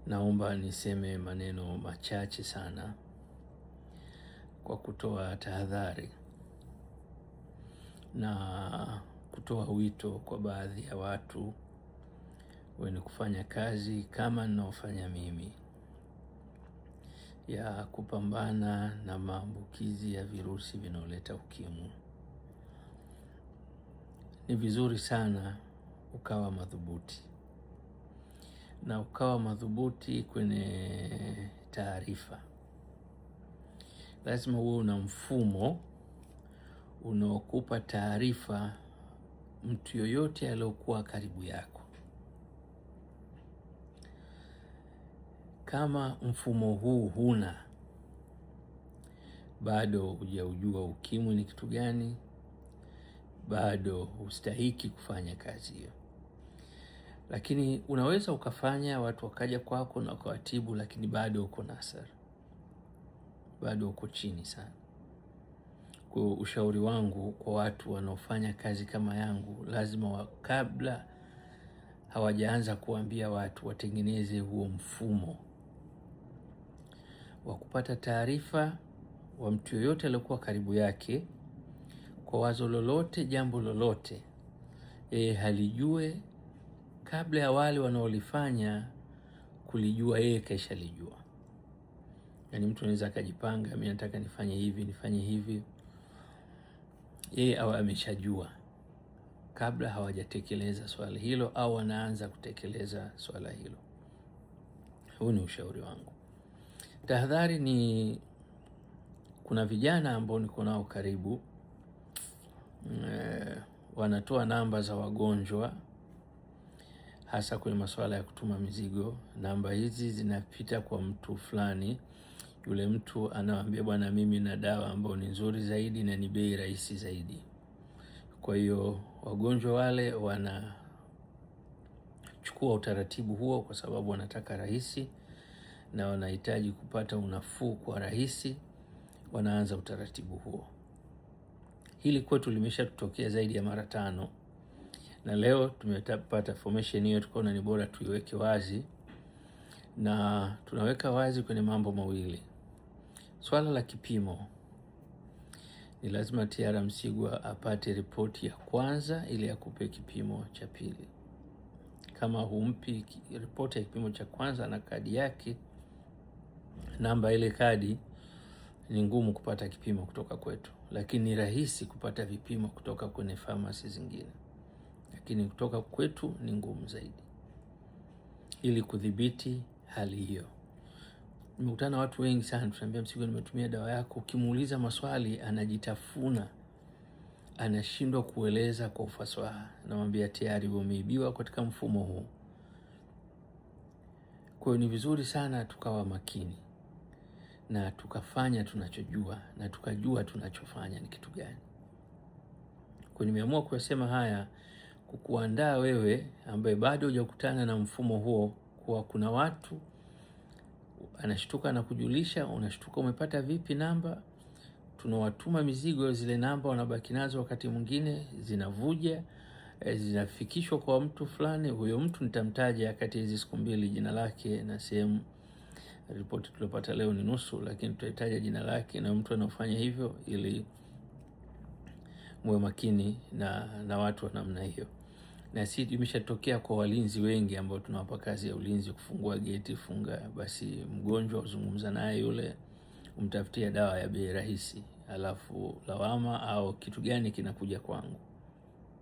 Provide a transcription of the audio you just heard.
Naomba niseme maneno machache sana kwa kutoa tahadhari na kutoa wito kwa baadhi ya watu wenye kufanya kazi kama ninaofanya mimi ya kupambana na maambukizi ya virusi vinaoleta ukimwi. Ni vizuri sana ukawa madhubuti na ukawa madhubuti kwenye taarifa. Lazima uwe una mfumo unaokupa taarifa mtu yoyote aliyokuwa karibu yako. Kama mfumo huu huna, bado hujaujua ukimwi ni kitu gani, bado hustahiki kufanya kazi hiyo. Lakini unaweza ukafanya watu wakaja kwako na ukawatibu, lakini bado uko nasara, bado uko chini sana. Kwa ushauri wangu kwa watu wanaofanya kazi kama yangu, lazima kabla hawajaanza kuambia watu, watengeneze huo mfumo wa kupata taarifa wa mtu yoyote aliyokuwa karibu yake kwa wazo lolote, jambo lolote, halijue kabla ya wale wanaolifanya kulijua, kaisha lijua. Yani mtu anaweza akajipanga, mimi nataka nifanye hivi, au ameshajua kabla hawajatekeleza swala hilo au wanaanza kutekeleza swala hilo. Huu ni ushauri wangu. Tahadhari ni kuna vijana ambao niko nao karibu, wanatoa namba za wagonjwa hasa kwenye masuala ya kutuma mizigo. Namba hizi zinapita kwa mtu fulani, yule mtu anawaambia, bwana, mimi na dawa ambayo ni nzuri zaidi na ni bei rahisi zaidi. Kwa hiyo wagonjwa wale wanachukua utaratibu huo kwa sababu wanataka rahisi na wanahitaji kupata unafuu kwa rahisi, wanaanza utaratibu huo. Hili kwetu limeshatutokea zaidi ya mara 5, na leo tumepata formation hiyo, tukaona ni bora tuiweke wazi. Na tunaweka wazi kwenye mambo mawili. Swala la kipimo, ni lazima T.R. Msigwa apate ripoti ya kwanza ili akupe kipimo cha pili. Kama humpi ripoti ya kipimo cha kwanza na kadi yake, namba ile kadi, ni ngumu kupata kipimo kutoka kwetu, lakini ni rahisi kupata vipimo kutoka kwenye pharmacy zingine, lakini kutoka kwetu ni ngumu zaidi, ili kudhibiti hali hiyo. Nimekutana na watu wengi sana, tunaambia, Msigwa, nimetumia dawa yako. Ukimuuliza maswali anajitafuna, anashindwa kueleza kwa ufasaha. Namwambia tayari umeibiwa katika mfumo huu. Kwa hiyo ni vizuri sana tukawa makini na tukafanya tunachojua na tukajua tunachofanya ni kitu gani. Kwa nimeamua kuyasema haya kukuandaa wewe ambaye bado hujakutana na mfumo huo, kwa kuna watu anashtuka na kujulisha, unashtuka umepata vipi namba? Tunawatuma mizigo, zile namba wanabaki nazo, wakati mwingine zinavuja, zinafikishwa kwa mtu fulani. Huyo mtu nitamtaja kati hizi siku mbili jina lake na sehemu. Ripoti tuliyopata leo ni nusu, lakini tutahitaji jina lake na mtu anafanya hivyo, ili muwe makini na watu wa namna hiyo. Na si imeshatokea kwa walinzi wengi ambao tunawapa kazi ya ulinzi, kufungua geti, funga, basi mgonjwa uzungumza naye yule, umtafutia dawa ya bei rahisi, alafu lawama au kitu gani kinakuja kwangu.